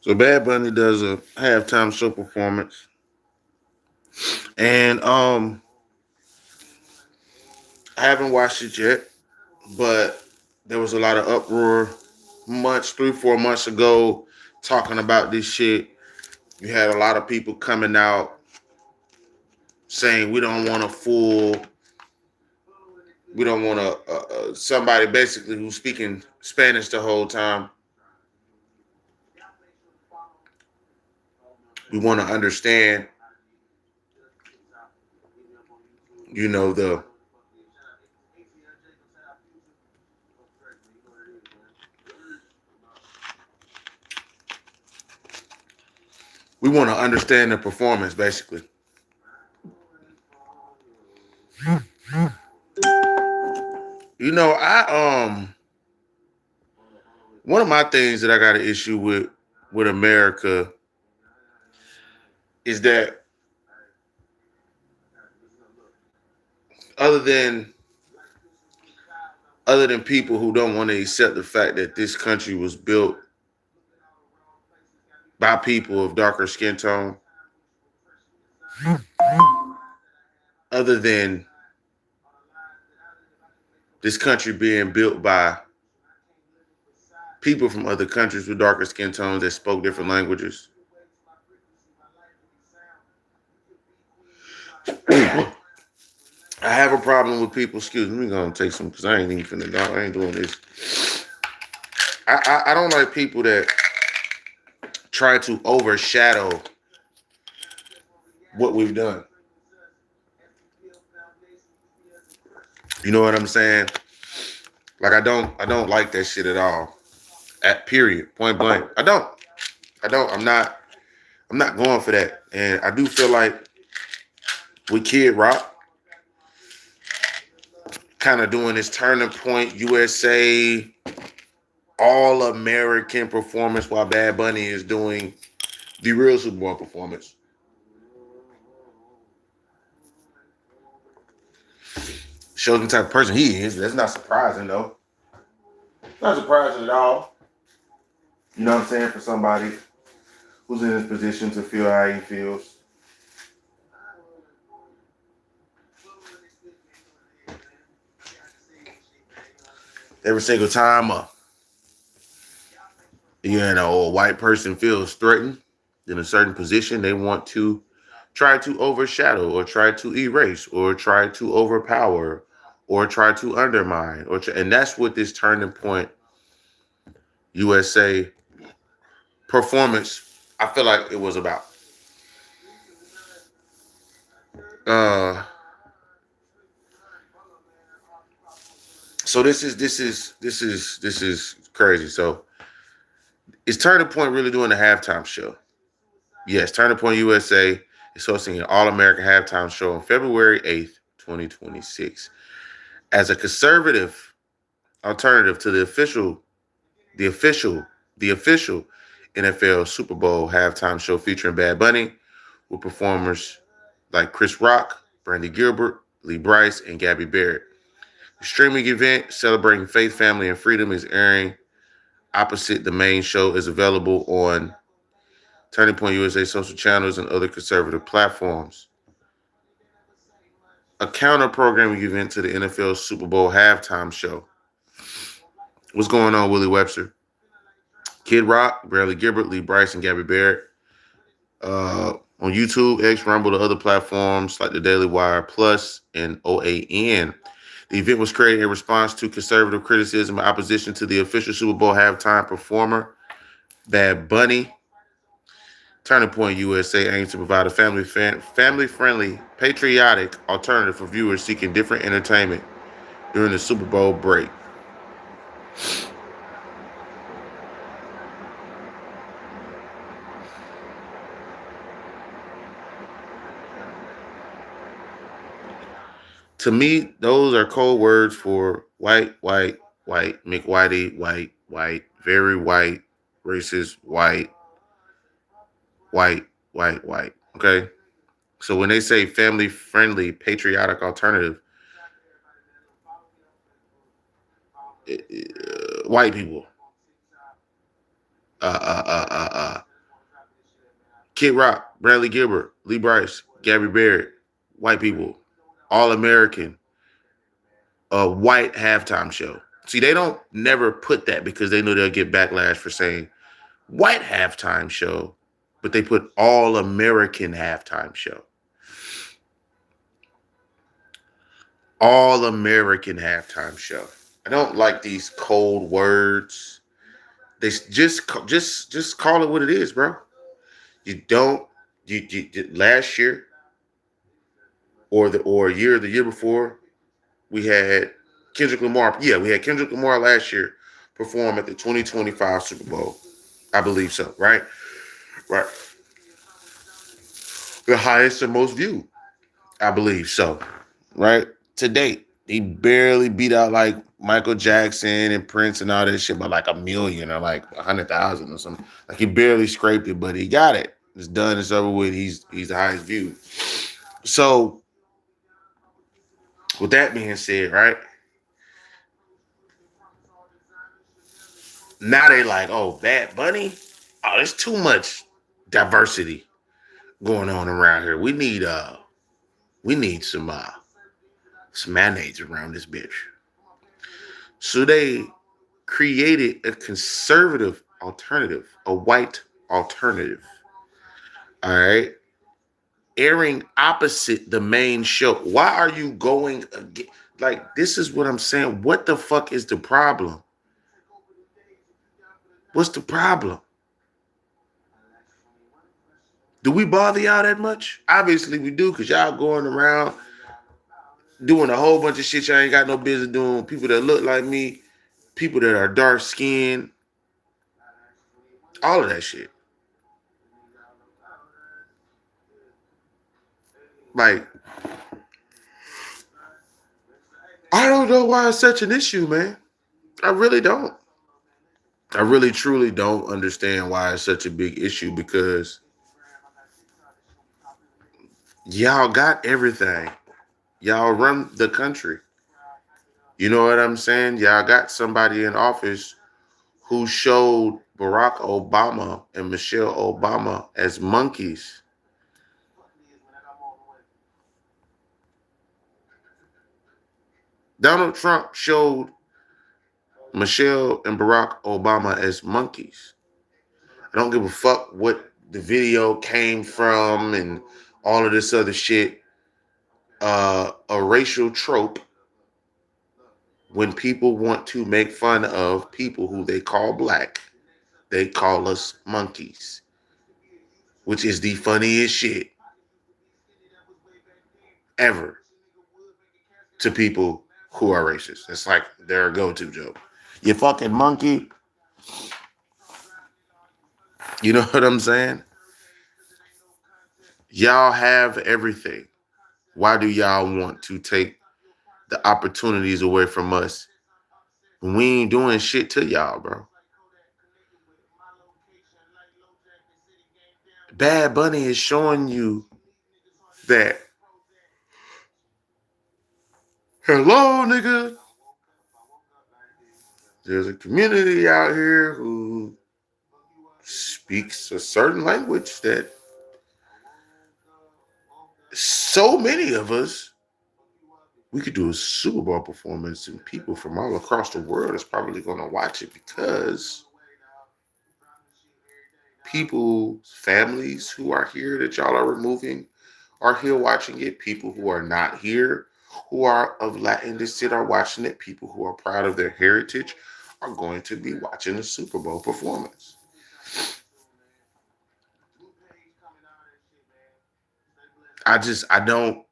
So Bad Bunny does a halftime show performance, and I haven't watched it yet, but there was a lot of uproar months, 3, 4 months ago, talking about this shit. You had a lot of people coming out saying we don't want somebody basically who's speaking Spanish the whole time. We want to understand, you know, the we want to understand the performance basically. You know, I one of my things that I got an issue with America is that other than other than people who don't want to accept the fact that this country was built by people of darker skin tone, other than this country being built by people from other countries with darker skin tones that spoke different languages. I have a problem with people. Excuse me, I'm gonna take some because I ain't even finna. I ain't doing this. I don't like people that try to overshadow what we've done. You know what I'm saying? Like I don't like that shit at all. At period, point blank. I don't. I don't. I'm not going for that. And I do feel like with Kid Rock kind of doing this turning point USA all American performance while Bad Bunny is doing the real Super Bowl performance. Shows the type of person he is. That's not surprising though. Not surprising at all. You know what I'm saying? For somebody who's in this position to feel how he feels. Every single time a white person feels threatened in a certain position, they want to try to overshadow or try to erase or try to overpower or try to undermine and that's what this turning point USA performance I feel like it was about. Uh so this is crazy. So is Turning Point really doing the halftime show? Yes, Turning Point USA is hosting an All American halftime show on February 8th, 2026. As a conservative alternative to the official, the official NFL Super Bowl halftime show featuring Bad Bunny with performers like Chris Rock, Brandy Gilbert, Lee Brice, and Gabby Barrett. The streaming event celebrating faith, family, and freedom is airing opposite the main show is available on Turning Point USA social channels and other conservative platforms. A counter programming event to the NFL Super Bowl halftime show. What's going on, Willie Webster? Kid Rock, Bradley Gilbert, Lee Brice, and Gabby Barrett. On YouTube, X, Rumble, and other platforms like the Daily Wire Plus and OAN. The event was created in response to conservative criticism and opposition to the official Super Bowl halftime performer, Bad Bunny. Turning Point USA aims to provide a family-friendly, patriotic alternative for viewers seeking different entertainment during the Super Bowl break. To me, those are code words for white, white, white, McWhitey, white, white, very white, racist, white, white, white, white. Okay? So when they say family friendly, patriotic alternative, white people, Kid Rock, Bradley Gilbert, Lee Brice, Gabby Barrett, white people, All American, a white halftime show. See, they don't never put that because they know they'll get backlash for saying white halftime show, but they put All American halftime show. All American halftime show. I don't like these cold words. They just call it what it is, bro. You don't you last year or a year before we had Kendrick Lamar. Yeah, we had Kendrick Lamar last year perform at the 2025 Super Bowl. I believe so, right? Right. The highest and most viewed. I believe so. Right? To date. He barely beat out like Michael Jackson and Prince and all that shit by like 1 million or like 100,000 or something. Like he barely scraped it, but he got it. It's done. It's over with. He's the highest viewed. So with that being said, right? Now they like, oh, Bad Bunny? Oh, there's too much diversity going on around here. We need some mayonnaise around this bitch. So they created a conservative alternative, a white alternative. All right. Airing opposite the main show. Why are you going again? Like, this is what I'm saying. What the fuck is the problem? What's the problem? Do we bother y'all that much? Obviously we do, because y'all going around doing a whole bunch of shit y'all ain't got no business doing. People that look like me, people that are dark skinned, all of that shit. Like, I don't know why it's such an issue, man. I really don't. I really, truly don't understand why it's such a big issue, because y'all got everything. Y'all run the country. You know what I'm saying? Y'all got somebody in office who showed Barack Obama and Michelle Obama as monkeys. Donald Trump showed Michelle and Barack Obama as monkeys. I don't give a fuck what the video came from and all of this other shit. A racial trope when people want to make fun of people who they call black, they call us monkeys, which is the funniest shit ever to people who are racist. It's like their go-to joke. You fucking monkey. You know what I'm saying? Y'all have everything. Why do y'all want to take the opportunities away from us? We ain't doing shit to y'all, bro. Bad Bunny is showing you that, hello, nigga, there's a community out here who speaks a certain language that so many of us, we could do a Super Bowl performance and people from all across the world is probably going to watch it, because people, families who are here that y'all are removing are here watching it. People who are not here, who are of Latin descent, are watching it. People who are proud of their heritage are going to be watching the Super Bowl performance. I don't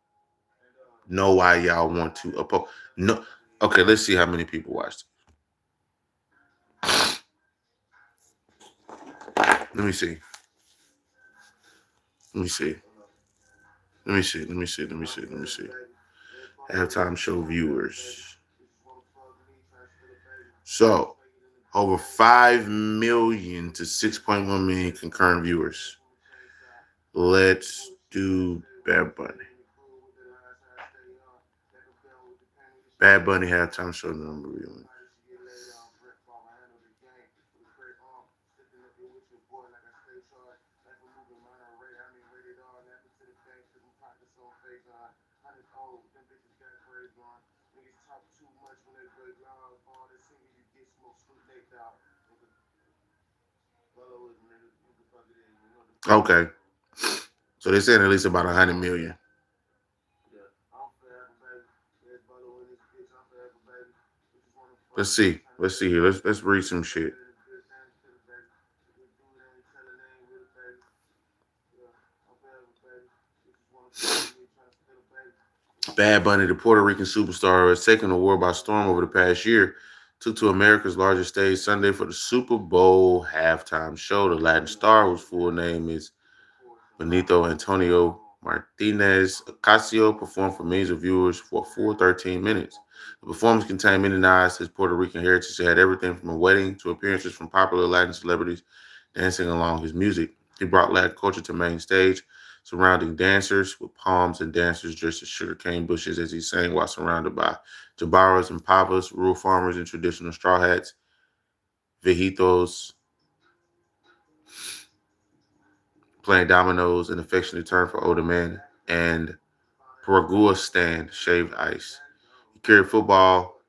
know why y'all want to oppose. No, okay, let's see how many people watched it. Let me see. Let me see. Let me see. Let me see. Let me see. Let me see. Halftime show viewers. So, over 5 million to 6.1 million concurrent viewers. Let's do Bad Bunny. Bad Bunny halftime show number viewing. Okay. So they're saying at least about 100 million. Let's see. Let's see here. Let's read some shit. Bad Bunny, the Puerto Rican superstar, has taken the world by storm over the past year. Took to America's largest stage Sunday for the Super Bowl halftime show. The Latin star, whose full name is Benito Antonio Martinez Ocasio, performed for millions of viewers for a full 13 minutes. The performance contained many nods to his Puerto Rican heritage. It had everything from a wedding to appearances from popular Latin celebrities dancing along his music. He brought Latin culture to main stage, surrounding dancers with palms and dancers dressed as sugarcane bushes as he sang while surrounded by jabaras and pavas, rural farmers in traditional straw hats, viejitos playing dominoes, an affectionate term for older men, and Paragua stand, shaved ice. He carried football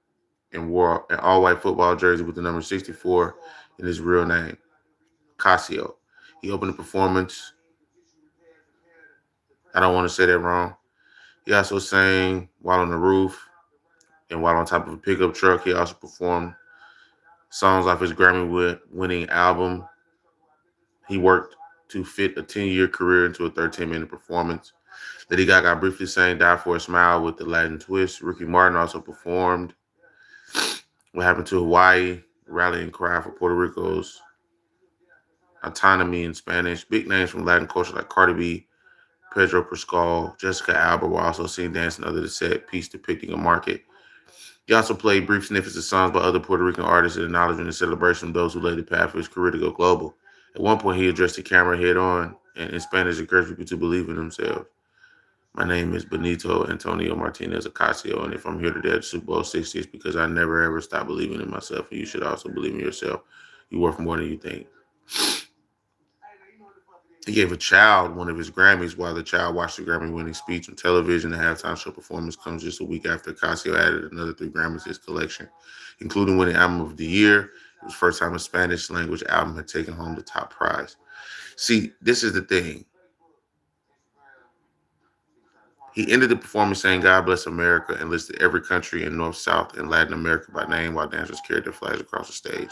and wore an all-white football jersey with the number 64 in his real name, Casio. He opened the performance. I don't want to say that wrong. He also sang while on the roof and while on top of a pickup truck. He also performed songs off his Grammy-winning album. He worked to fit a 10-year career into a 13-minute performance. Lady Gaga briefly sang Die for a Smile with the Latin twist. Ricky Martin also performed What Happened to Hawaii, rallying cry for Puerto Rico's autonomy in Spanish. Big names from Latin culture like Cardi B, Pedro Pascal, Jessica Alba were also seen dancing under the set piece depicting a market. He also played brief snippets of songs by other Puerto Rican artists in acknowledgement and celebration of those who laid the path for his career to go global. At one point, he addressed the camera head on and in Spanish encouraged people to believe in themselves. My name is Benito Antonio Martinez Ocasio, and if I'm here today at Super Bowl 60, it's because I never ever stopped believing in myself, and you should also believe in yourself. You're worth more than you think. He gave a child one of his Grammys while the child watched the Grammy-winning speech on television. The halftime show performance comes just a week after Ocasio added another 3 Grammys to his collection, including winning Album of the Year. It was the first time a Spanish-language album had taken home the top prize. See, this is the thing. He ended the performance saying, God bless America, and listed every country in North, South, and Latin America by name while dancers carried their flags across the stage.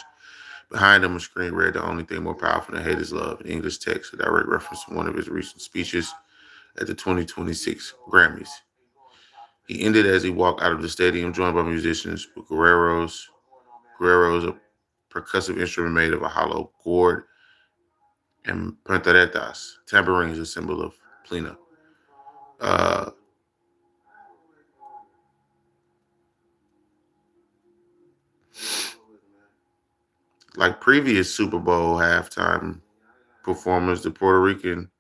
Behind him, a screen read, The only thing more powerful than hate is love, in English text, a direct reference to one of his recent speeches at the 2026 Grammys. He ended as he walked out of the stadium, joined by musicians with guerreros, a percussive instrument made of a hollow gourd, and panderetas, tambourines, a symbol of plena. Uh, like previous Super Bowl halftime performers, the Puerto Rican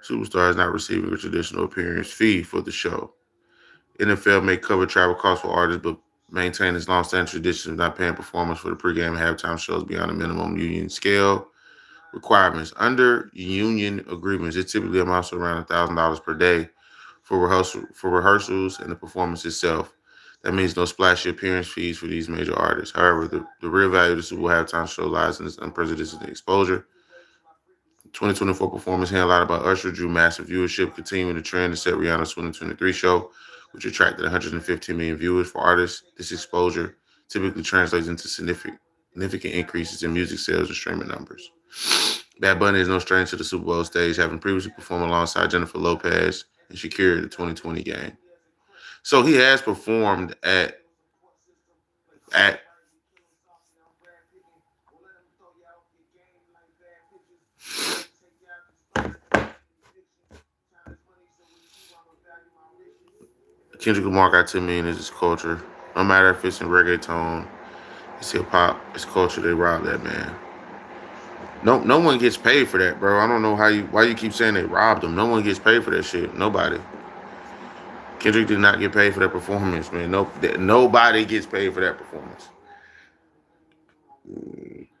superstar is not receiving a traditional appearance fee for the show. NFL may cover travel costs for artists, but maintain its long-standing tradition of not paying performers for the pregame and halftime shows beyond the minimum union scale requirements. Under union agreements, it typically amounts to around $1,000 per day for rehearsals and the performance itself. That means no splashy appearance fees for these major artists. However, the real value of the Super Bowl halftime show lies in its unprecedented exposure. 2024 performance headlined by Usher drew massive viewership, continuing the trend to set Rihanna's 2023 show, which attracted 115 million viewers. For artists, this exposure typically translates into significant increases in music sales and streaming numbers. Bad Bunny is no stranger to the Super Bowl stage, having previously performed alongside Jennifer Lopez and Shakira at the 2020 game. So he has performed at Kendrick Lamar got 10 million is his culture. No matter if it's in reggaeton, it's hip hop, it's culture, they rob that man. No one gets paid for that, bro. I don't know why you keep saying they robbed him. No one gets paid for that shit. Nobody. Kendrick did not get paid for that performance, man. Nobody gets paid for that performance.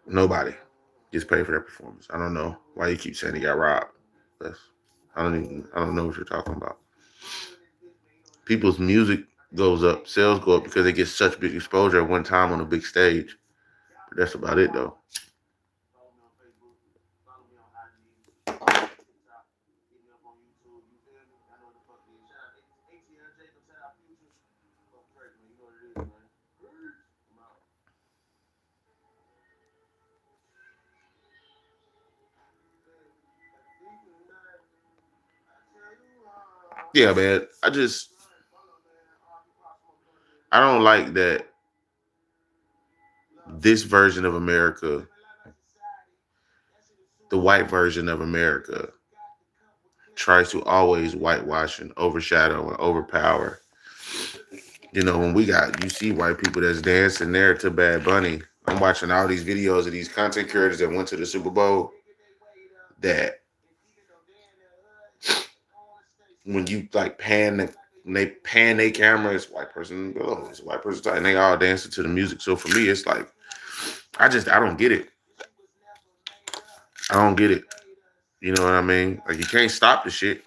Nobody gets paid for that performance. I don't know why you keep saying he got robbed. I don't know what you're talking about. People's music goes up, sales go up because they get such big exposure at one time on a big stage. But that's about it, though. Yeah, man. I don't like that this version of America, the white version of America, tries to always whitewash and overshadow and overpower. You know, when you see white people that's dancing there to Bad Bunny. I'm watching all these videos of these content creators that went to the Super Bowl that when you like when they pan their camera, it's white person below, it's a white person top, and they all dancing to the music. So for me, it's like I don't get it. I don't get it. You know what I mean? Like you can't stop the shit.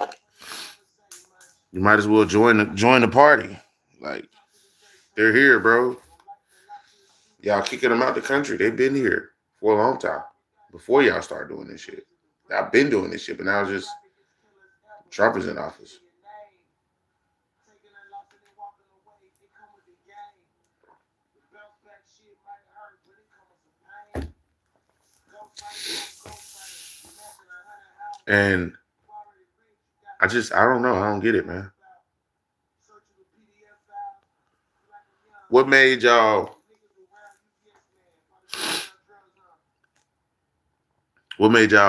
You might as well join the party. Like they're here, bro. Y'all kicking them out the country. They've been here for a long time before y'all start doing this shit. I've been doing this shit, but now it's just Trump is in office. And I don't know. I don't get it, man. What made y'all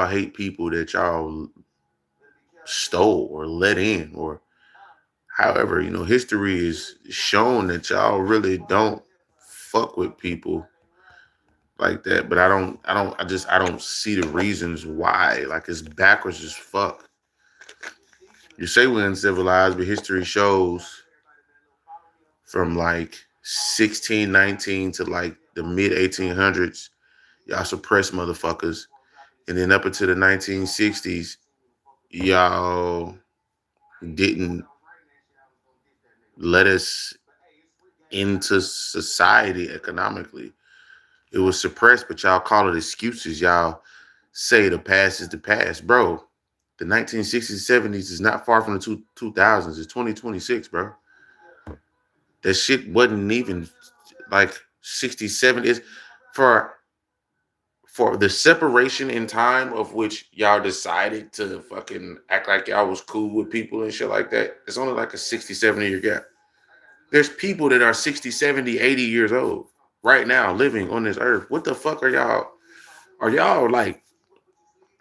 hate people that y'all stole or let in, or however, you know, history is shown that y'all really don't fuck with people like that. But I don't see the reasons why. Like it's backwards as fuck. You say we're uncivilized, but history shows from like 1619 to like the mid 1800s, y'all suppressed motherfuckers. And then up until the 1960s, y'all didn't let us into society economically. It was suppressed, but y'all call it excuses. Y'all say the past is the past. Bro, the 1960s, 70s is not far from the 2000s. It's 2026, bro. That shit wasn't even like 67 is for the separation in time of which y'all decided to fucking act like y'all was cool with people and shit like that. It's only like a 60, 70-year gap. There's people that are 60, 70, 80 years old right now living on this earth. What the fuck are y'all? Are y'all like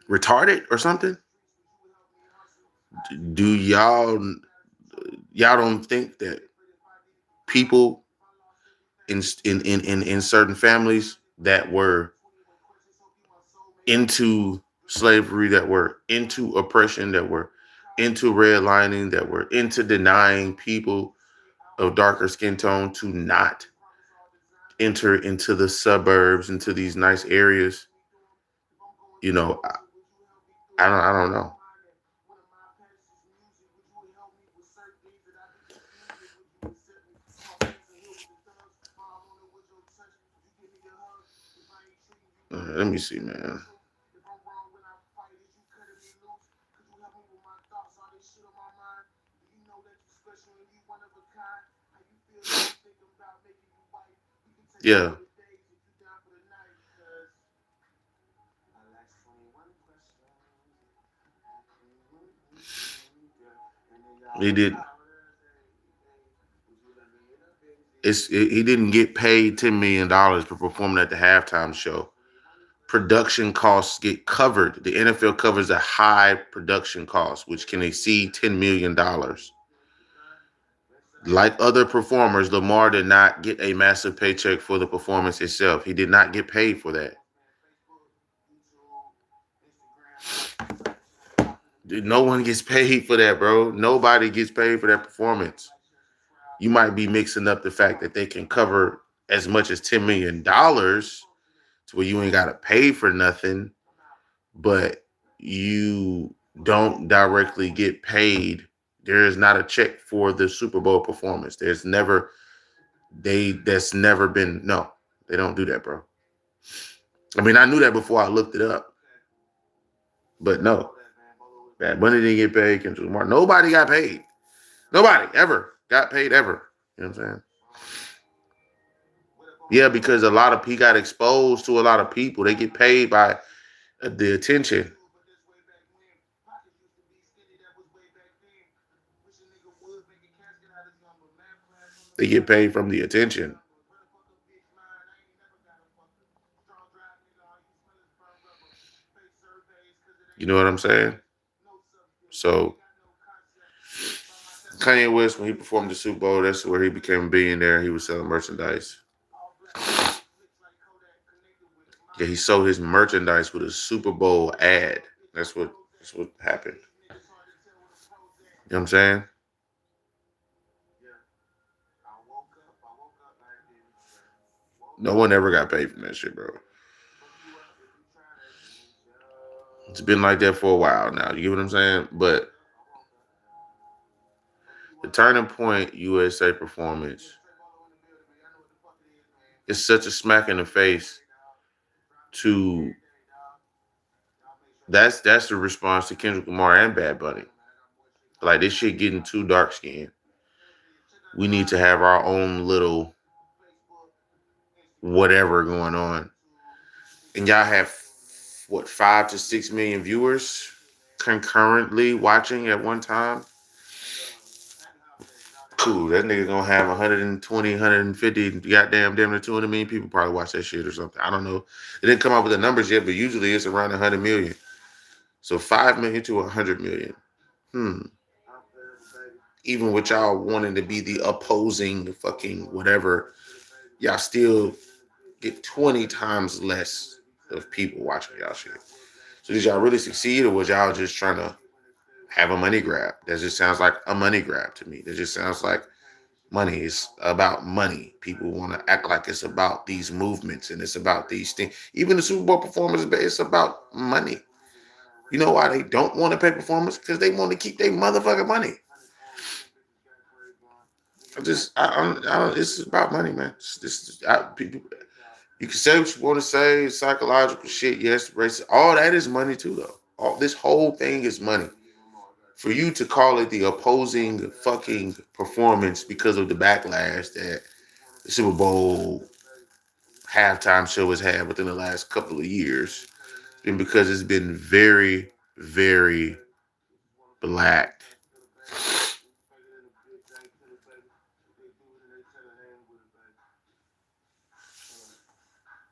retarded or something? Do y'all don't think that people in certain families that were into slavery, that were into oppression, that were into redlining, that were into denying people of darker skin tone to not enter into the suburbs, into these nice areas? You know, I don't know. Let me see, man. Yeah. He did. He didn't get paid $10 million for performing at the halftime show. Production costs get covered. The NFL covers a high production cost, which can exceed $10 million. Like other performers, Lamar did not get a massive paycheck for the performance itself. He did not get paid for that. No one gets paid for that, bro. Nobody gets paid for that performance. You might be mixing up the fact that they can cover as much as $10 million to where you ain't got to pay for nothing, but you don't directly get paid There is not a check for the Super Bowl performance. That's never been. No, they don't do that, bro. I mean, I knew that before I looked it up, but no, Bad Bunny didn't get paid. Kendrick Lamar, nobody got paid. Nobody ever got paid ever. You know what I'm saying? Yeah, because he got exposed to a lot of people. They get paid by the attention. They get paid from the attention. You know what I'm saying? So Kanye West, when he performed the Super Bowl, that's where he became a billionaire. He was selling merchandise. Yeah, he sold his merchandise with a Super Bowl ad. That's what happened. You know what I'm saying? No one ever got paid from that shit, bro. It's been like that for a while now. You get what I'm saying? But the Turning Point USA performance is such a smack in the face to that's the response to Kendrick Lamar and Bad Bunny. Like, this shit getting too dark skinned. We need to have our own little whatever going on. And y'all have what, 5 to 6 million viewers concurrently watching at one time? Cool. That nigga gonna have 120, 150, goddamn damn near 200 million people probably watch that shit or something. I don't know. They didn't come up with the numbers yet, but usually it's around 100 million. So 5 million to 100 million. Even with y'all wanting to be the opposing fucking whatever, y'all still get 20 times less of people watching y'all shit. So did y'all really succeed, or was y'all just trying to have a money grab? That just sounds like a money grab to me. That just sounds like money is about money. People want to act like it's about these movements and it's about these things. Even the Super Bowl performance, it's about money. You know why they don't want to pay performers? Because they want to keep their motherfucking money. It's about money, man. You can say what you want to say, psychological shit, yes, racist. All that is money too, though. This whole thing is money. For you to call it the opposing fucking performance because of the backlash that the Super Bowl halftime show has had within the last couple of years, and because it's been very, very black.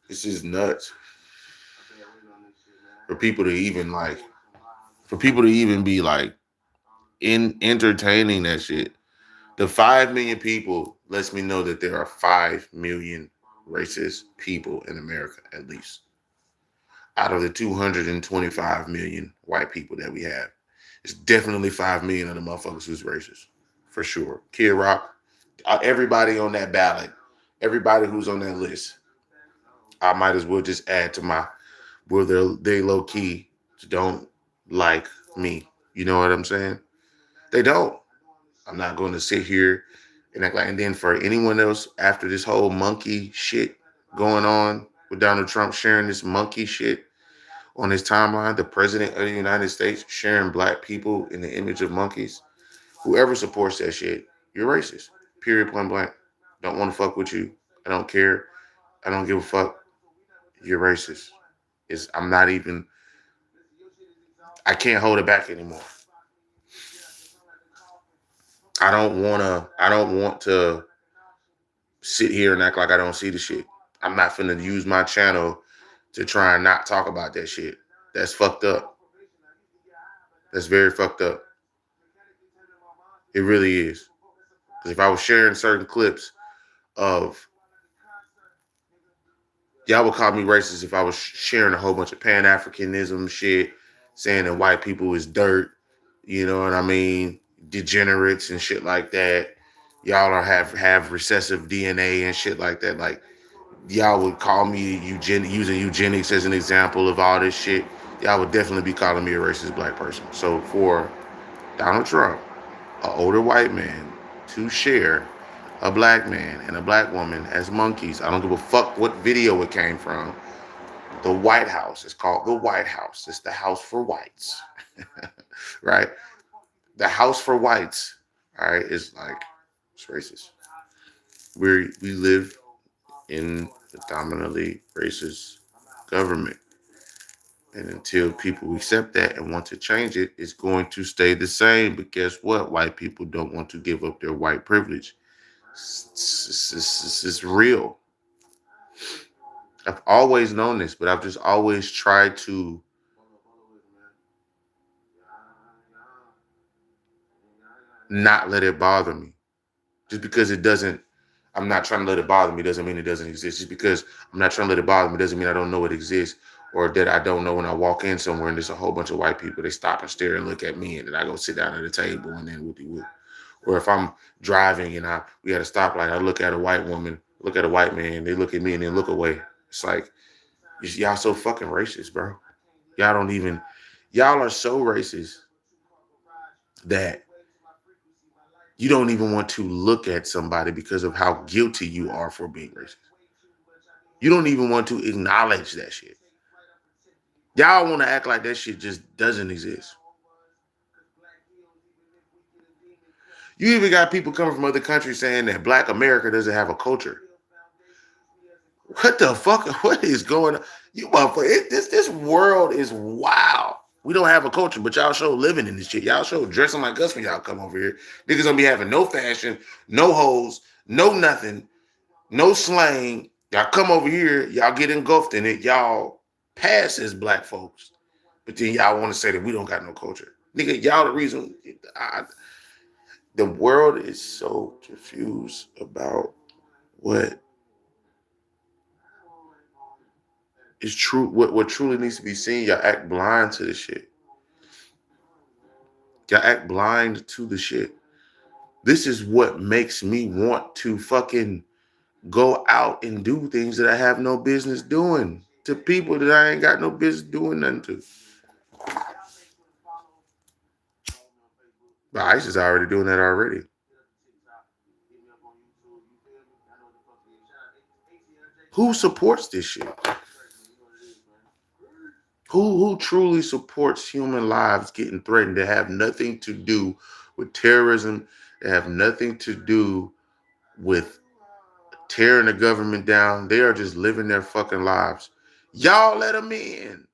It's just nuts for people to even be like in entertaining that shit. The 5 million people lets me know that there are 5 million racist people in America, at least. Out of the 225 million white people that we have, it's definitely 5 million of the motherfuckers who's racist, for sure. Kid Rock, everybody on that ballot, everybody who's on that list, I might as well just add to my where they low key don't like me. You know what I'm saying? They don't. I'm not going to sit here and act like. And then for anyone else, after this whole monkey shit going on with Donald Trump sharing this monkey shit on his timeline, the president of the United States sharing black people in the image of monkeys, whoever supports that shit, you're racist. Period, point blank. Don't want to fuck with you. I don't care. I don't give a fuck. You're racist. I can't hold it back anymore. I don't want to sit here and act like I don't see the shit. I'm not finna use my channel to try and not talk about that shit. That's fucked up. That's very fucked up. It really is. Because if I was sharing certain clips of, y'all would call me racist if I was sharing a whole bunch of Pan-Africanism shit, saying that white people is dirt, you know what I mean? Degenerates and shit like that. Y'all have recessive DNA and shit like that. Like, y'all would call me using eugenics as an example of all this shit. Y'all would definitely be calling me a racist black person. So for Donald Trump an older white man to share a black man and a black woman as monkeys. I don't give a fuck what video it came from. The White House is called the White House. It's the house for whites, right? The house for whites, all right, is like, it's racist. We live in the dominantly racist government. And until people accept that and want to change it, it's going to stay the same. But guess what? White people don't want to give up their white privilege. It's real. I've always known this, but I've just always tried to not let it bother me. Just because it doesn't, I'm not trying to let it bother me doesn't mean it doesn't exist. Just because I'm not trying to let it bother me doesn't mean I don't know it exists, or that I don't know when I walk in somewhere and there's a whole bunch of white people, they stop and stare and look at me, and then I go sit down at a table and then whoopie whoop. Or if I'm driving and we at a stoplight, I look at a white woman, look at a white man, they look at me and then look away. It's like, y'all so fucking racist, bro. Y'all don't even, y'all are so racist that you don't even want to look at somebody because of how guilty you are for being racist. You don't even want to acknowledge that shit. Y'all want to act like that shit just doesn't exist. You even got people coming from other countries saying that Black America doesn't have a culture. What the fuck? What is going on? You motherfucker, this world is wild. We don't have a culture, but y'all show living in this shit. Y'all show dressing like us when y'all come over here. Niggas gonna be having no fashion, no hoes, no nothing, no slang. Y'all come over here, y'all get engulfed in it. Y'all pass as black folks, but then y'all want to say that we don't got no culture. Nigga, y'all the reason. The world is so confused about what is true, what truly needs to be seen. Y'all act blind to the shit. Y'all act blind to the shit. This is what makes me want to fucking go out and do things that I have no business doing to people that I ain't got no business doing nothing to. But ICE is already doing that already. Who supports this shit? Who truly supports human lives getting threatened that have nothing to do with terrorism, that have nothing to do with tearing the government down? They are just living their fucking lives. Y'all let them in.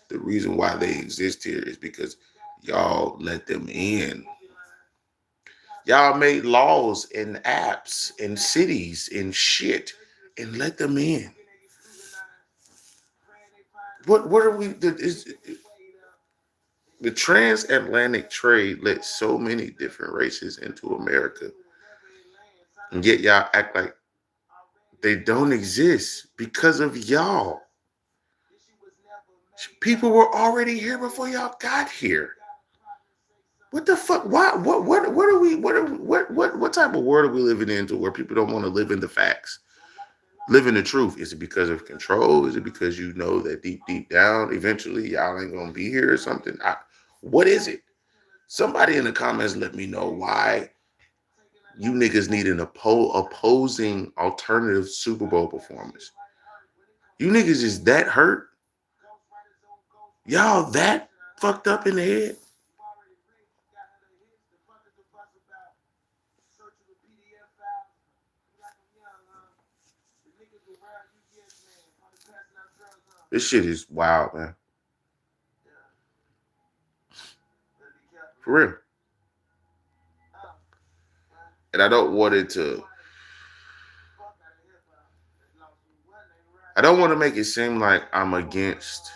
The reason why they exist here is because y'all let them in. Y'all made laws and apps and cities and shit and let them in. What are we? The transatlantic trade let so many different races into America, and yet y'all act like they don't exist because of y'all. People were already here before y'all got here. What the fuck? Why? What are we? What type of world are we living into where people don't want to live in the facts, live in the truth? Is it because of control? Is it because you know that deep down, eventually y'all ain't gonna be here or something? What is it? Somebody in the comments let me know why you niggas need an opposing alternative Super Bowl performance. You niggas is that hurt? Y'all that fucked up in the head? This shit is wild, man. For real. And I don't want to make it seem like I'm against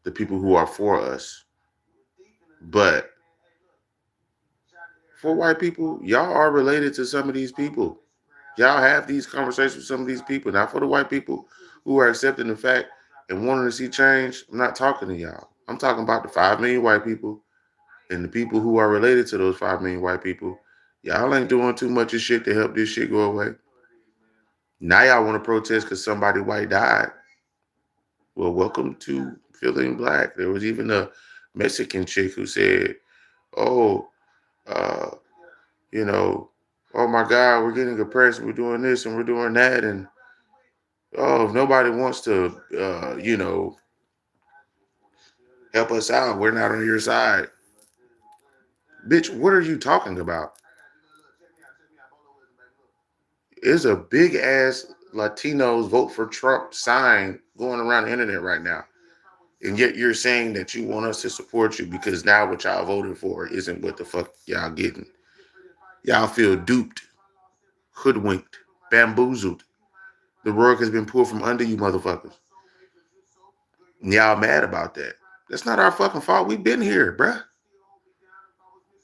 the people who are for us. But for white people, y'all are related to some of these people. Y'all have these conversations with some of these people. Now, for the white people who are accepting the fact and wanting to see change, I'm not talking to y'all. I'm talking about the 5 million white people and the people who are related to those 5 million white people. Y'all ain't doing too much of shit to help this shit go away. Now y'all want to protest because somebody white died. Well, welcome to feeling black. There was even a Mexican chick who said, "Oh, uh, you know, oh my God, we're getting oppressed. We're doing this and we're doing that, and oh, if nobody wants to, help us out, we're not on your side." Bitch, what are you talking about? There's a big ass Latinos vote for Trump sign going around the internet right now. And yet you're saying that you want us to support you because now what y'all voted for isn't what the fuck y'all getting. Y'all feel duped, hoodwinked, bamboozled. The rug has been pulled from under you motherfuckers. And y'all mad about that. That's not our fucking fault. We've been here, bruh.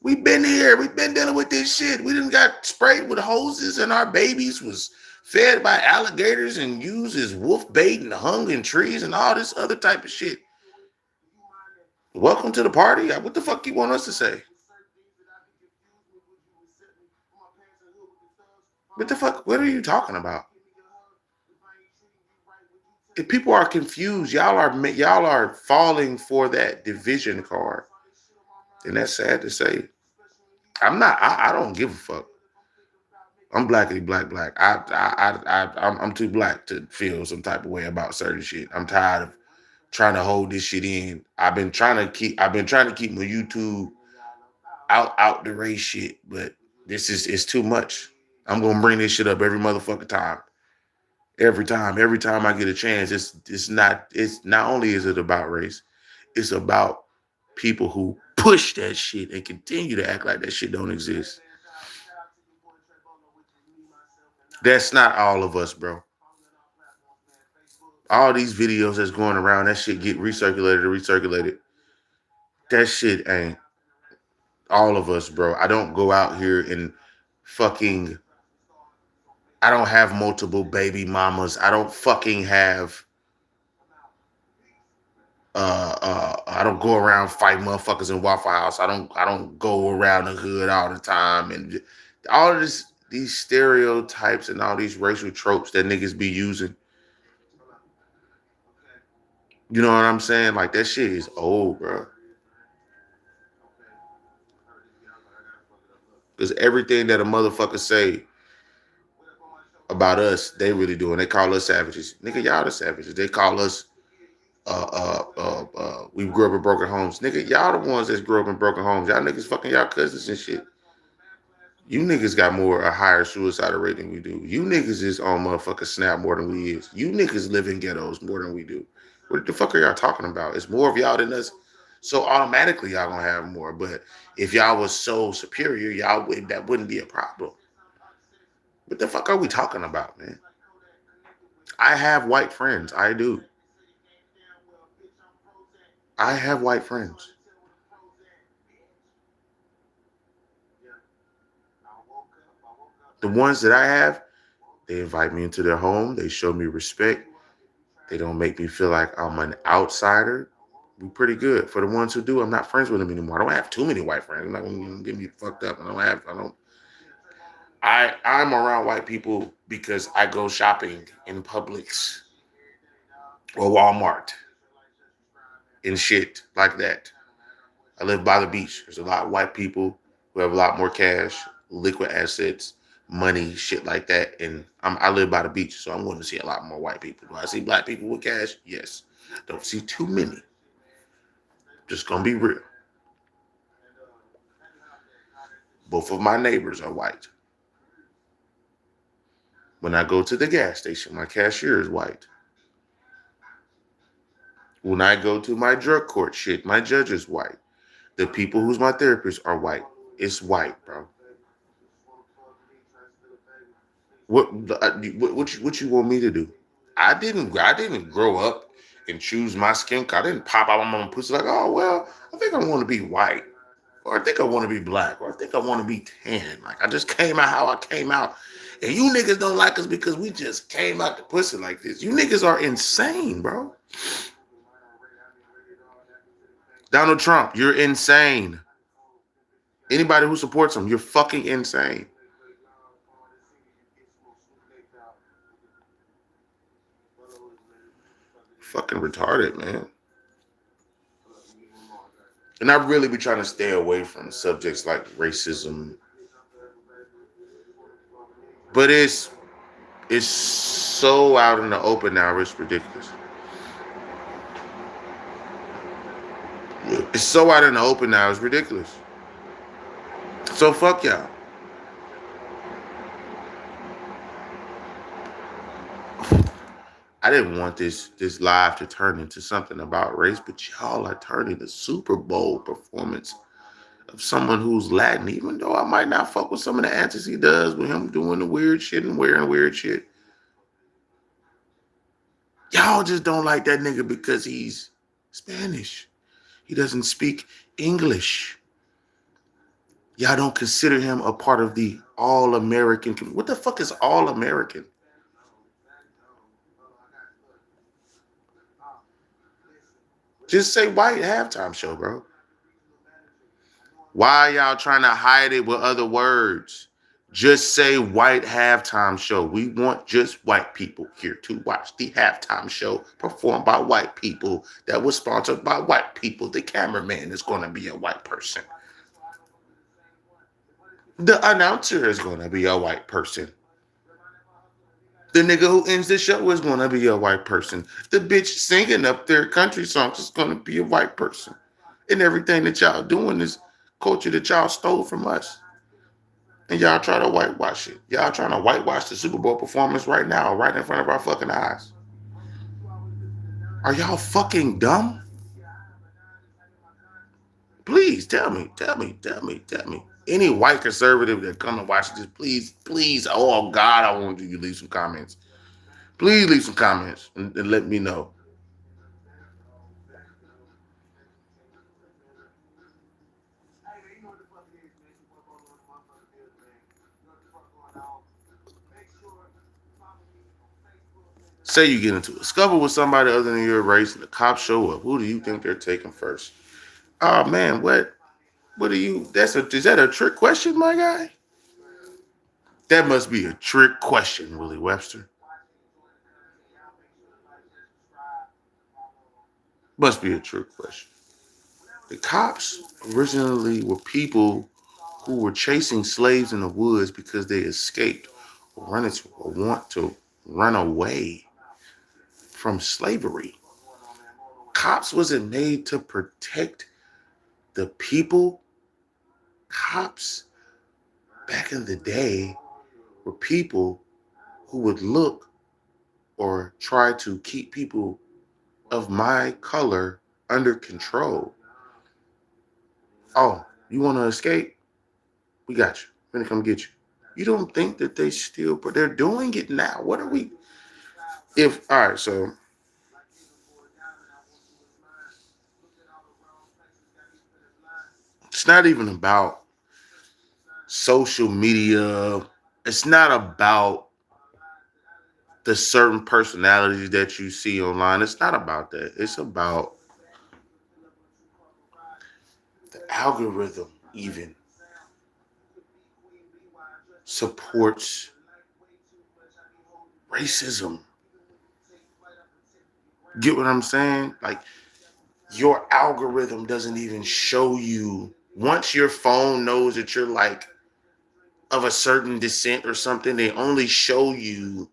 We've been here. We've been dealing with this shit. We done got sprayed with hoses and our babies was fed by alligators and used as wolf bait and hung in trees and all this other type of shit. Welcome to the party. What the fuck you want us to say? What the fuck? What are you talking about? If people are confused, y'all are falling for that division card, and that's sad to say. I'm not. I don't give a fuck. I'm blackity black. I'm too black to feel some type of way about certain shit. I'm tired of trying to hold this shit in. I've been trying to keep my YouTube out the race shit, but it's too much. I'm gonna bring this shit up every motherfucking time. Every time I get a chance, it's not only is it about race, it's about people who push that shit and continue to act like that shit don't exist. That's not all of us, bro. All these videos that's going around, that shit get recirculated. That shit ain't all of us, bro. I don't go out here and fucking I don't have multiple baby mamas. I don't fucking have I don't go around fighting motherfuckers in Waffle House. I don't go around the hood all the time and all of these stereotypes and all these racial tropes that niggas be using. You know what I'm saying? Like that shit is old, bro. Because everything that a motherfucker say about us, they really do, and they call us savages. Nigga, y'all the savages. They call us we grew up in broken homes. Nigga, y'all the ones that grew up in broken homes. Y'all niggas fucking y'all cousins and shit. You niggas got a higher suicide rate than we do. You niggas is on motherfucking Snap more than we is. You niggas live in ghettos more than we do. What the fuck are y'all talking about? It's more of y'all than us. So automatically y'all gonna have more. But if y'all was so superior, that wouldn't be a problem. What the fuck are we talking about, man? I have white friends. I do. I have white friends. The ones that I have, they invite me into their home. They show me respect. They don't make me feel like I'm an outsider. We're pretty good. For the ones who do, I'm not friends with them anymore. I don't have too many white friends. I'm not gonna get me fucked up. I'm around white people because I go shopping in Publix or Walmart and shit like that. I live by the beach. There's a lot of white people who have a lot more cash, liquid assets, money, shit like that. And I live by the beach, so I'm going to see a lot more white people. Do I see black people with cash? Yes. Don't see too many. Just gonna be real. Both of my neighbors are white. When I go to the gas station, my cashier is white. When I go to my drug court shit, my judge is white. The people who's my therapists are white. It's white, bro. What you want me to do? I didn't grow up and choose my skin color. I didn't pop out my mama pussy like, oh well, I think I want to be white, or I think I want to be black, or I think I want to be tan. Like I just came out how I came out, and you niggas don't like us because we just came out the pussy like this. You niggas are insane, bro. Donald Trump, you're insane. Anybody who supports him, you're fucking insane. Fucking retarded, man. And I really be trying to stay away from subjects like racism. But it's so out in the open now, it's ridiculous. It's so out in the open now, it's ridiculous. So fuck y'all. I didn't want this live to turn into something about race, but y'all are turning the Super Bowl performance of someone who's Latin, even though I might not fuck with some of the antics he does with him doing the weird shit and wearing weird shit. Y'all just don't like that nigga because he's Spanish. He doesn't speak English. Y'all don't consider him a part of the all-American. What the fuck is all-American? Just say white halftime show, bro. Why y'all trying to hide it with other words? Just say white halftime show. We want just white people here to watch the halftime show performed by white people that was sponsored by white people. The cameraman is going to be a white person. The announcer is going to be a white person. The nigga who ends the show is going to be a white person. The bitch singing up their country songs is going to be a white person. And everything that y'all doing is culture that y'all stole from us. And y'all try to whitewash it. Y'all trying to whitewash the Super Bowl performance right now, right in front of our fucking eyes. Are y'all fucking dumb? Please tell me. Any white conservative that come and watch this, please, oh God, I want you to leave some comments. Please leave some comments and let me know. Say you get into a scuffle with somebody other than your race and the cops show up. Who do you think they're taking first? Oh man, what do you is that a trick question, my guy? That must be a trick question, Willie Webster. Must be a trick question. The cops originally were people who were chasing slaves in the woods because they escaped or want to run away from slavery. Cops wasn't made to protect the people. Cops back in the day were people who would look or try to keep people of my color under control. Oh, you want to escape? We got you. We're gonna come get you. You don't think that they still, but they're doing it now. What are we? All right, so it's not even about social media. It's not about the certain personalities that you see online. It's not about that. It's about the algorithm even supports racism. Get what I'm saying? Like your algorithm doesn't even show you once your phone knows that you're like of a certain descent or something, they only show you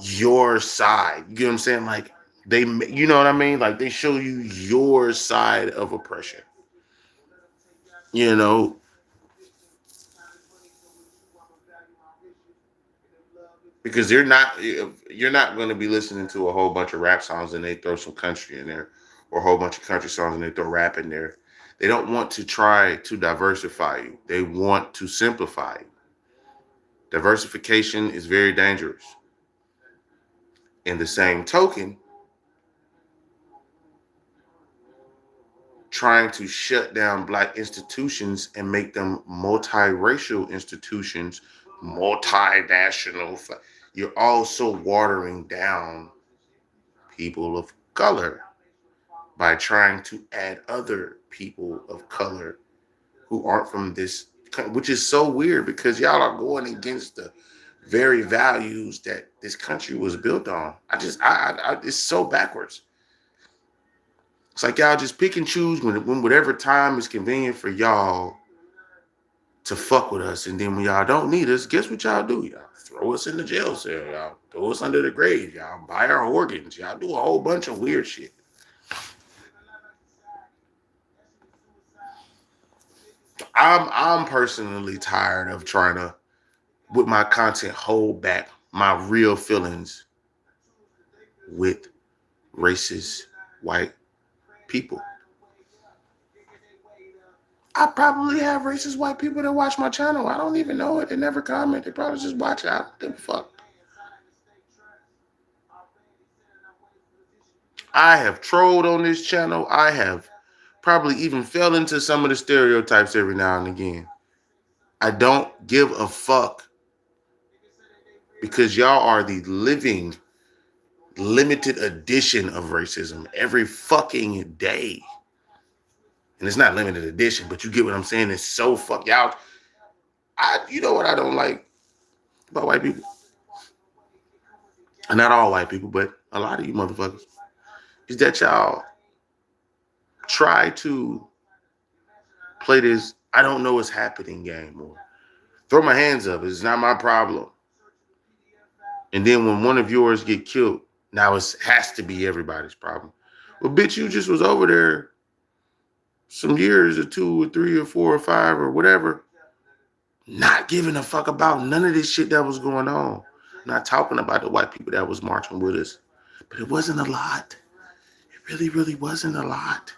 your side. You get what I'm saying? Like you know what I mean? Like they show you your side of oppression. You know, because you're not going to be listening to a whole bunch of rap songs and they throw some country in there, or a whole bunch of country songs and they throw rap in there. They don't want to try to diversify you. They want to simplify you. Diversification is very dangerous. In the same token, trying to shut down Black institutions and make them multiracial institutions, multinational, you're also watering down people of color by trying to add other people of color who aren't from this, which is so weird because y'all are going against the very values that this country was built on. It's so backwards. It's like y'all just pick and choose when whatever time is convenient for y'all to fuck with us. And then when y'all don't need us, guess what y'all do? Y'all throw us in the jail cell. Y'all throw us under the grave. Y'all buy our organs. Y'all do a whole bunch of weird shit. I'm personally tired of trying to, with my content, hold back my real feelings with racist white people. I probably have racist white people that watch my channel. I don't even know it. They never comment. They probably just watch it. I don't give a fuck. I have trolled on this channel. I have probably even fell into some of the stereotypes every now and again. I don't give a fuck because y'all are the living limited edition of racism every fucking day. And it's not limited edition, but you get what I'm saying. It's so fuck y'all. You know what I don't like about white people? And not all white people, but a lot of you motherfuckers, is that y'all try to play this I don't know what's happening game or throw my hands up. It's not my problem. And then when one of yours get killed, now it has to be everybody's problem. Well, bitch, you just was over there some years or 2 or 3 or 4 or 5 or whatever, not giving a fuck about none of this shit that was going on. Not talking about the white people that was marching with us. But it wasn't a lot. It really, really wasn't a lot.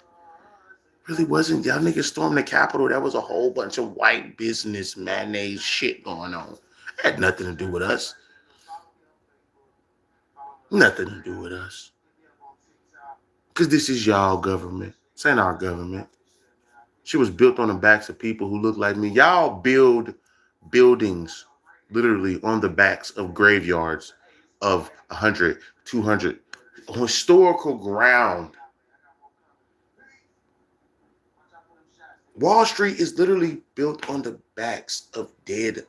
Really wasn't. Y'all niggas stormed the Capitol. That was a whole bunch of white business mayonnaise shit going on. It had nothing to do with us. Nothing to do with us. Because this is y'all government. This ain't our government. She was built on the backs of people who look like me. Y'all build buildings literally on the backs of graveyards of 100, 200, historical ground. Wall Street is literally built on the backs of dead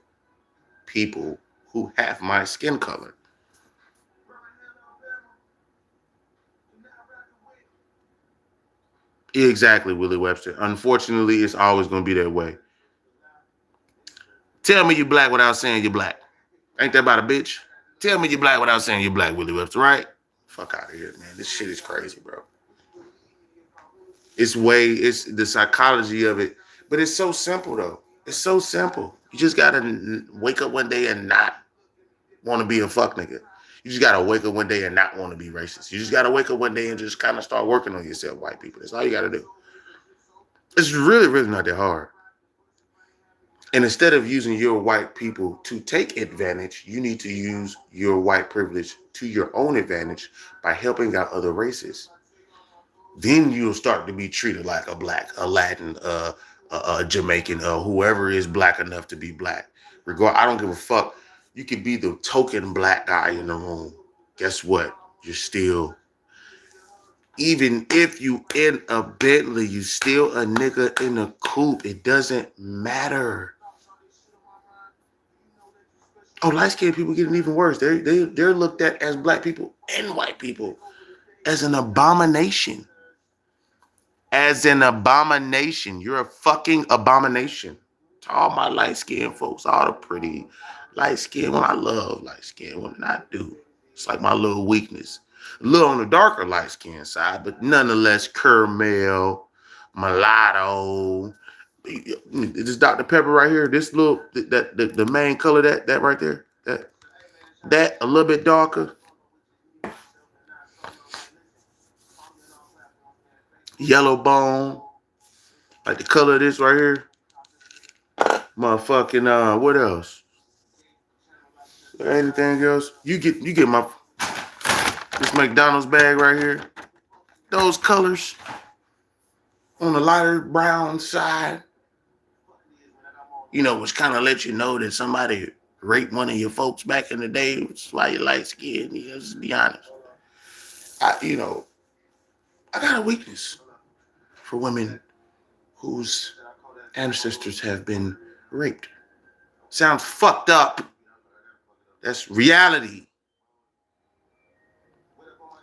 people who have my skin color. Exactly, Willie Webster. Unfortunately, it's always going to be that way. Tell me you're black without saying you're black. Ain't that about a bitch? Tell me you're black without saying you're black, Willie Webster, right? Fuck out of here, man. This shit is crazy, bro. It's the psychology of it. But it's so simple, though. It's so simple. You just got to wake up one day and not want to be a fuck nigga. You just got to wake up one day and not want to be racist. You just got to wake up one day and just kind of start working on yourself, white people. That's all you got to do. It's really, really not that hard. And instead of using your white people to take advantage, you need to use your white privilege to your own advantage by helping out other races. Then you'll start to be treated like a black, a Latin, a Jamaican, whoever is black enough to be black. I don't give a fuck. You could be the token black guy in the room. Guess what? You're still, even if you in a Bentley, you still a nigga in a coupe. It doesn't matter. Oh, light-skinned people getting even worse. They're looked at as black people and white people as an abomination. As an abomination. You're a fucking abomination. To all my light-skinned folks, all the pretty light-skinned women. I love light-skinned women. I do. It's like my little weakness. A little on the darker light-skinned side, but nonetheless, caramel, mulatto. This Dr. Pepper right here, this little, the main color, that right there, that a little bit darker. Yellow bone, like the color of this right here. Motherfucking, what else? Anything else? You get my, this McDonald's bag right here. Those colors on the lighter brown side, which kind of lets you know that somebody raped one of your folks back in the day, which is why you light skinned. Let's be honest. I got a weakness for women whose ancestors have been raped. Sounds fucked up. That's reality.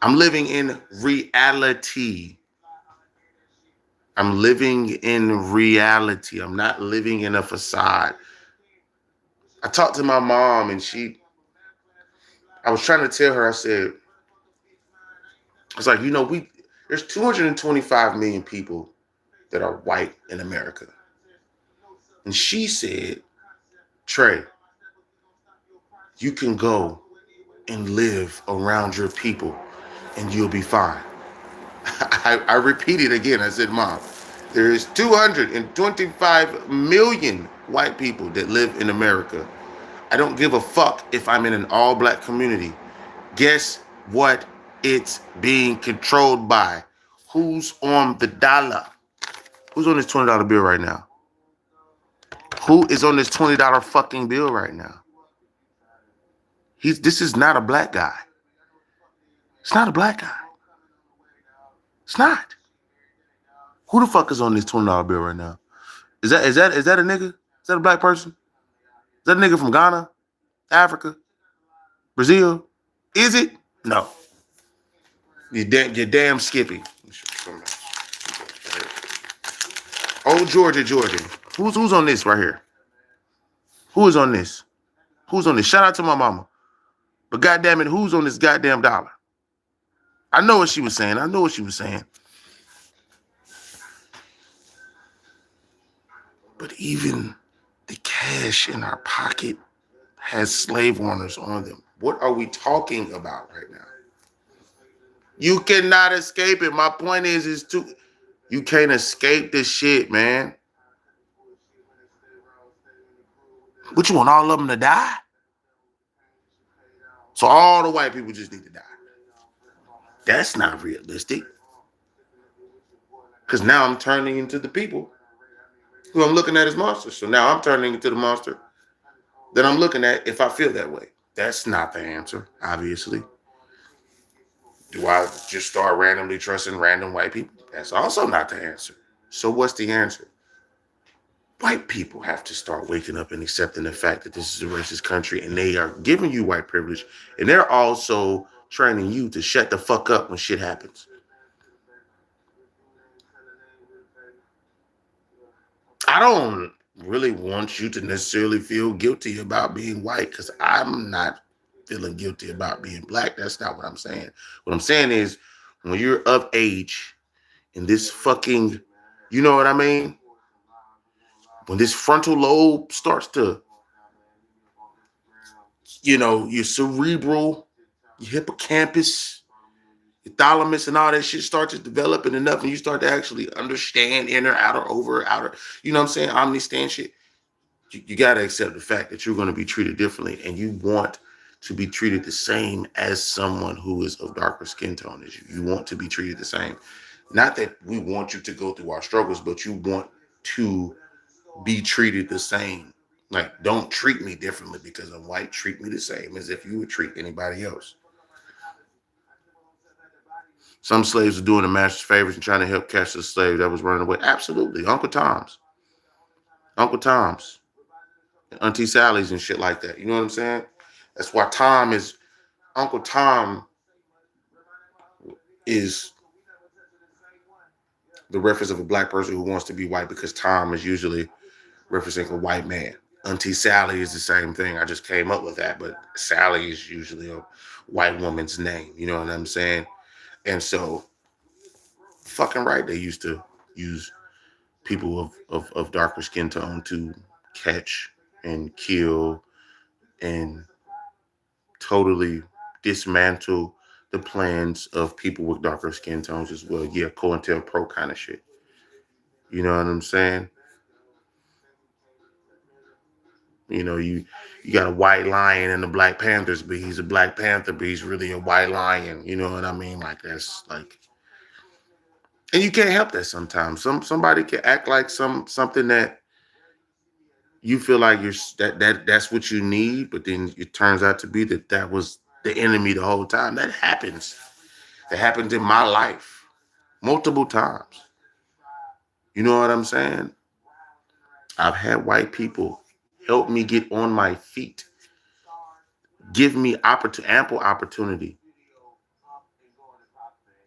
I'm living in reality. I'm living in reality. I'm not living in a facade. I talked to my mom and I was trying to tell her, I was like, there's 225 million people that are white in America. And she said, Trey, you can go and live around your people and you'll be fine. I repeated again. I said, Mom, there is 225 million white people that live in America. I don't give a fuck if I'm in an all-black community. Guess what it's being controlled by? Who's on the dollar? Who's on this $20 bill right now? Who is on this $20 fucking bill right now? This is not a black guy. It's not a black guy. It's not. Who the fuck is on this $20 bill right now? Is that a nigga? Is that a black person? Is that a nigga from Ghana, Africa, Brazil? Is it? No. You're damn Skippy. Oh, Georgia. Who's on this right here? Who is on this? Who's on this? Shout out to my mama. But goddamn it, who's on this goddamn dollar? I know what she was saying. But even the cash in our pocket has slave owners on them. What are we talking about right now? You cannot escape it. My point is you can't escape this shit, man. But you want all of them to die? So all the white people just need to die. That's not realistic. Because now I'm turning into the people who I'm looking at as monsters. So now I'm turning into the monster that I'm looking at if I feel that way. That's not the answer, obviously. Do I just start randomly trusting random white people? That's also not the answer. So what's the answer? White people have to start waking up and accepting the fact that this is a racist country and they are giving you white privilege and they're also training you to shut the fuck up when shit happens. I don't really want you to necessarily feel guilty about being white because I'm not feeling guilty about being black. That's not what I'm saying. What I'm saying is when you're of age and this fucking, you know what I mean? When this frontal lobe starts to, your cerebral, your hippocampus, your thalamus and all that shit starts to develop and enough and you start to actually understand inner, outer, over, outer, you know what I'm saying? Omnistan shit. You got to accept the fact that you're going to be treated differently and you want to be treated the same as someone who is of darker skin tone as you. You want to be treated the same. Not that we want you to go through our struggles, but you want to be treated the same. Like, don't treat me differently because I'm white. Treat me the same as if you would treat anybody else. Some slaves are doing the master's favors and trying to help catch the slave that was running away. Absolutely. Uncle Tom's. Auntie Sally's and shit like that. You know what I'm saying? That's why Uncle Tom is the reference of a black person who wants to be white because Tom is usually referencing a white man. Auntie Sally is the same thing. I just came up with that, but Sally is usually a white woman's name. You know what I'm saying? And so, fucking right, they used to use people of darker skin tone to catch and kill and totally dismantle the plans of people with darker skin tones as well. Yeah, COINTELPRO kind of shit. You know what I'm saying? You got a white lion in the Black Panthers, but he's a Black Panther, but he's really a white lion. You know what I mean? Like that's like, and you can't help that sometimes. Somebody can act like something that you feel like that's what you need, but then it turns out to be that was the enemy the whole time. That happens. That happened in my life multiple times. You know what I'm saying? I've had white people help me get on my feet give me ample opportunity.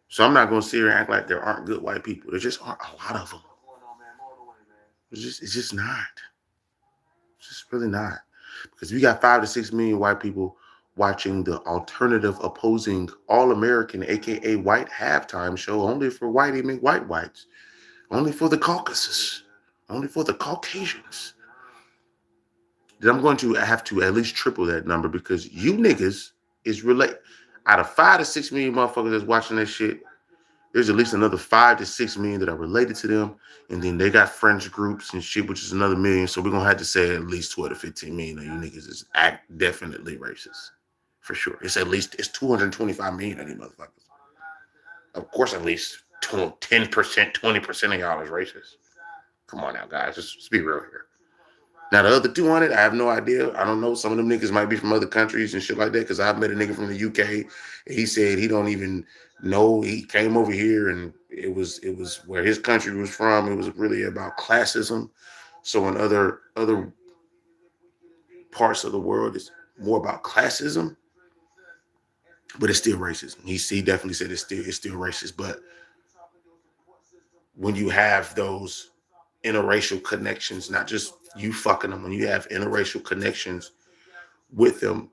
So I'm not going to sit here and act like there aren't good white people. There just aren't a lot of them. It's just not. It's just really not. Because we got 5 to 6 million white people watching the alternative opposing all-American, aka white halftime show only for white whites, only for the Caucasus, only for the Caucasians. Then I'm going to have to at least triple that number because you niggas is relate. Out of 5 to 6 million motherfuckers that's watching that shit, there's at least another 5 to 6 million that are related to them. And then they got friends groups and shit, which is another million. So we're going to have to say at least 12 to 15 million of you niggas is definitely racist. For sure. It's 225 million of these motherfuckers. Of course, at least 10%, 20% of y'all is racist. Come on now, guys. Let's be real here. Now, the other 200, I have no idea. I don't know. Some of them niggas might be from other countries and shit like that because I've met a nigga from the UK. And he said he don't even know. He came over here and it was where his country was from. It was really about classism. So in other parts of the world, it's more about classism. But it's still racism. He definitely said it's still racist. But when you have those interracial connections, not just you fucking them, when you have interracial connections with them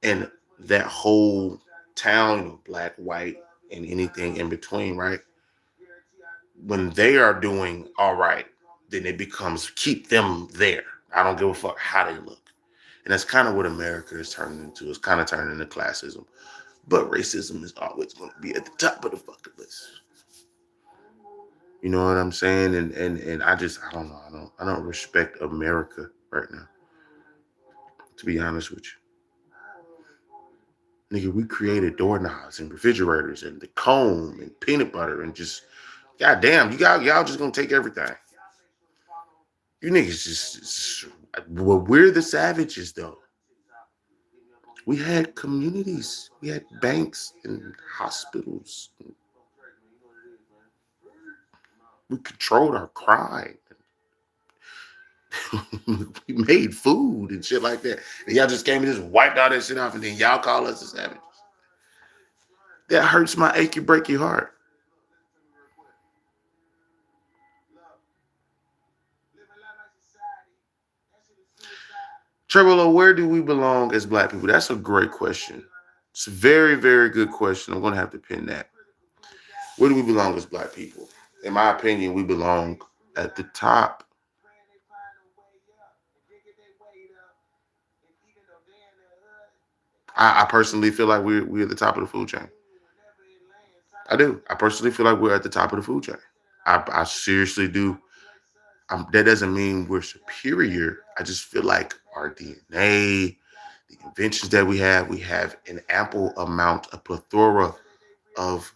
and that whole town, black, white, and anything in between, right? When they are doing all right, then it becomes keep them there. I don't give a fuck how they look. And that's kind of what America is turning into. It's kind of turning into classism. But racism is always going to be at the top of the fucking list. You know what I'm saying? And I don't know. I don't respect America right now. To be honest with you. Nigga, we created doorknobs and refrigerators and the comb and peanut butter and just goddamn, y'all just gonna take everything. You niggas just well, we're the savages though. We had communities, we had banks and hospitals. We controlled our crime. We made food and shit like that. And y'all just came and just wiped all that shit off and then y'all call us the savages. That hurts my achy breaky heart. Trevor, where do we belong as black people? That's a great question. It's a very, very good question. I'm going to have to pin that. Where do we belong as black people? In my opinion, we belong at the top. I personally feel like we're at the top of the food chain. I do. I personally feel like we're at the top of the food chain. I seriously do. That doesn't mean we're superior. I just feel like our DNA, the inventions that we have an ample amount, a plethora of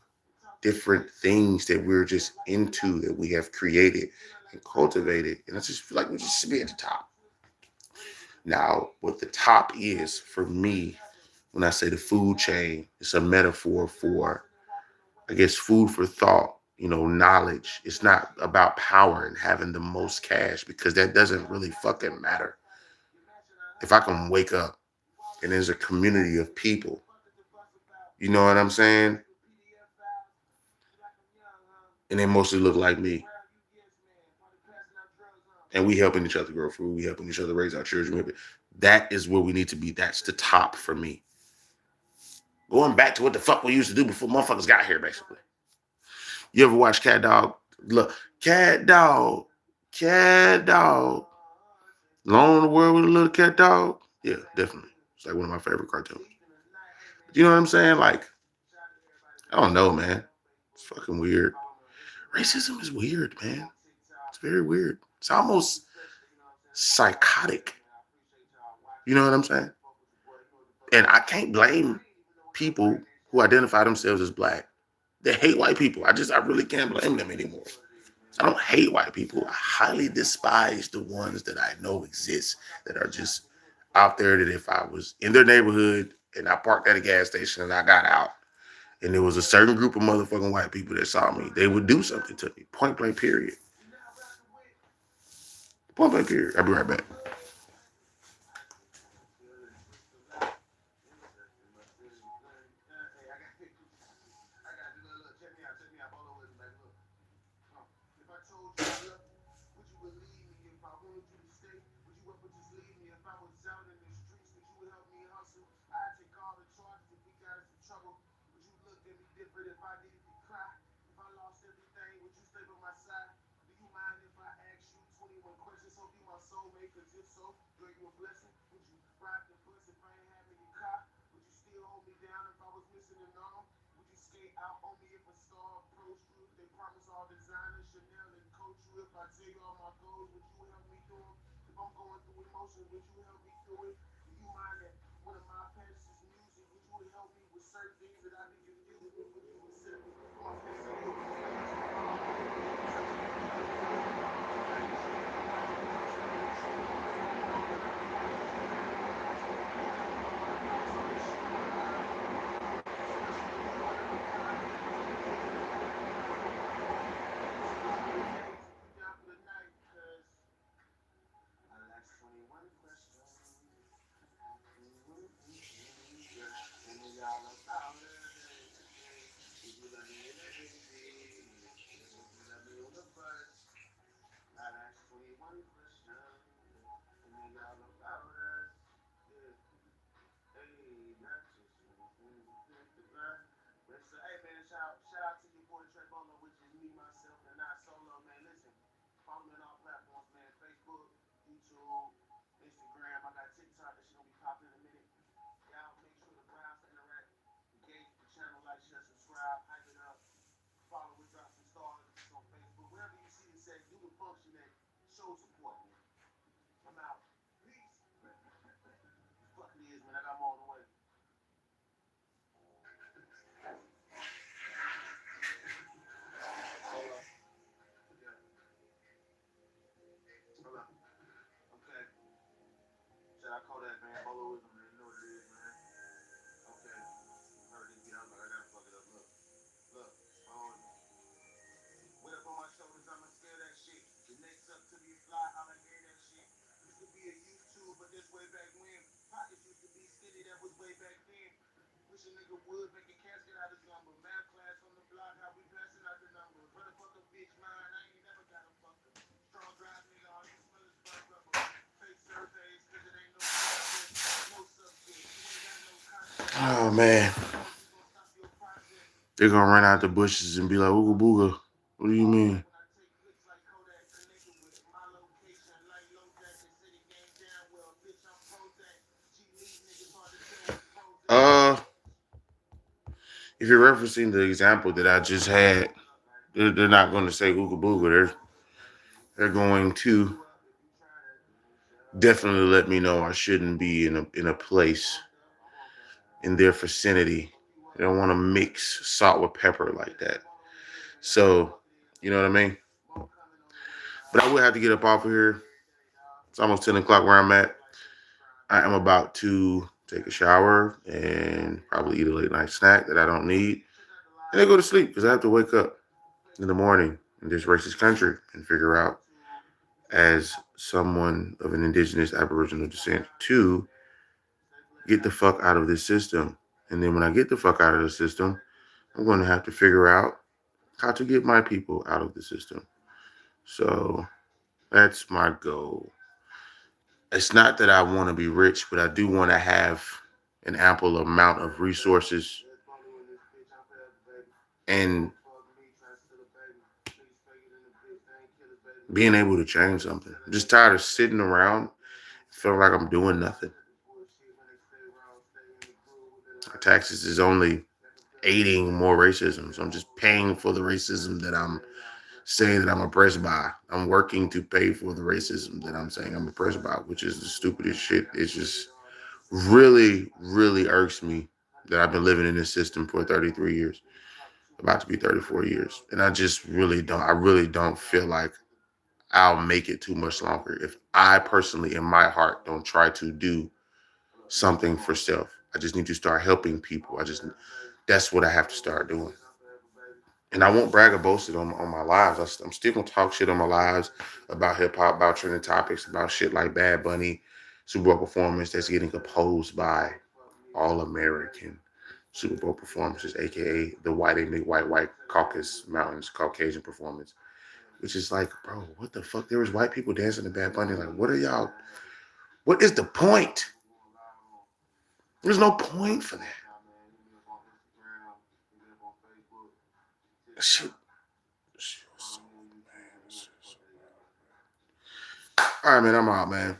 different things that we're just into that we have created and cultivated. And I just feel like we just should be at the top. Now, what the top is for me, when I say the food chain, it's a metaphor for, I guess, food for thought, knowledge. It's not about power and having the most cash because that doesn't really fucking matter. If I can wake up and there's a community of people, you know what I'm saying? And they mostly look like me. And we helping each other grow food. We helping each other raise our children. That is where we need to be. That's the top for me. Going back to what the fuck we used to do before motherfuckers got here, basically. You ever watch Cat Dog? Look, Cat Dog. Alone in the World with a Little Cat Dog? Yeah, definitely. It's like one of my favorite cartoons. You know what I'm saying? Like, I don't know, man. It's fucking weird. Racism is weird, man. It's very weird. It's almost psychotic. You know what I'm saying? And I can't blame people who identify themselves as black. They hate white people. I really can't blame them anymore. I don't hate white people. I highly despise the ones that I know exist that are just out there that if I was in their neighborhood and I parked at a gas station and I got out and there was a certain group of motherfucking white people that saw me, they would do something to me. Point blank, period. Point blank, period. I'll be right back. Oh man, they're gonna run out the bushes and be like, "Ooga booga." What do you mean? Uh, if you're referencing the example that I just had, they're not going to say "Ooga booga." They're going to definitely let me know I shouldn't be in a place in their vicinity. They don't want to mix salt with pepper like that. So, you know what I mean? But I will have to get up off of here. It's almost 10 o'clock where I'm at. I am about to take a shower and probably eat a late night snack that I don't need. And then go to sleep because I have to wake up in the morning in this racist country and figure out, as someone of an indigenous Aboriginal descent, to get the fuck out of this system. And then when I get the fuck out of the system, I'm going to have to figure out how to get my people out of the system. So that's my goal. It's not that I want to be rich, but I do want to have an ample amount of resources and being able to change something. I'm just tired of sitting around feeling like I'm doing nothing. Taxes is only aiding more racism. So I'm just paying for the racism that I'm saying that I'm oppressed by. I'm working to pay for the racism that I'm saying I'm oppressed by, which is the stupidest shit. It's just really, really irks me that I've been living in this system for 33 years, about to be 34 years. And I really don't feel like I'll make it too much longer if I personally, in my heart, don't try to do something for self. I just need to start helping people. That's what I have to start doing. And I won't brag or boast it on my lives. I'm still gonna talk shit on my lives about hip hop, about trending topics, about shit like Bad Bunny, Super Bowl performance that's getting opposed by All American Super Bowl performances, aka the white Caucasus Mountains Caucasian performance, which is like, bro, what the fuck? There was white people dancing to Bad Bunny. Like, what are y'all? What is the point? There's no point for that. Shit. All right, man. I'm out, man.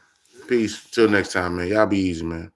Peace. Till next time, man. Y'all be easy, man.